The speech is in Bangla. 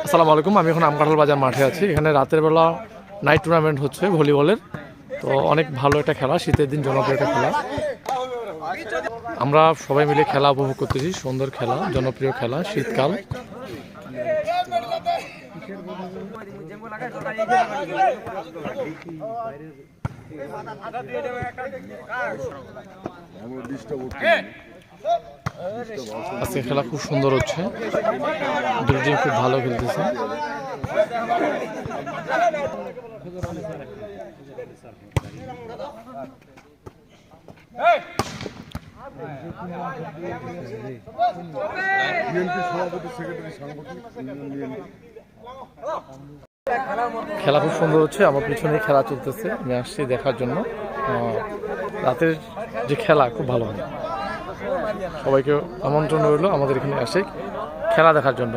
আসসালামু আলাইকুম। আমি এখন আমকাঠাল বাজার মাঠে আছি। এখানে রাতের বেলা নাইট টুর্নামেন্ট হচ্ছে ভলিবলের। তো অনেক ভালো একটা খেলা, শীতের দিন জনপ্রিয় একটা খেলা। আমরা সবাই মিলে খেলা উপভোগ করতেছি। সুন্দর খেলা, জনপ্রিয় খেলা, শীতকাল। আজকে খেলা খুব সুন্দর হচ্ছে, দুই টিম খুব ভালো খেলতেছে। খেলা খুব সুন্দর হচ্ছে, আমার পিছনে খেলা চলতেছে, আমি আসছি দেখার জন্য। রাতের যে খেলা খুব ভালো হয়। সবাইকে আমন্ত্রণ রইল আমাদের এখানে আসে খেলা দেখার জন্য।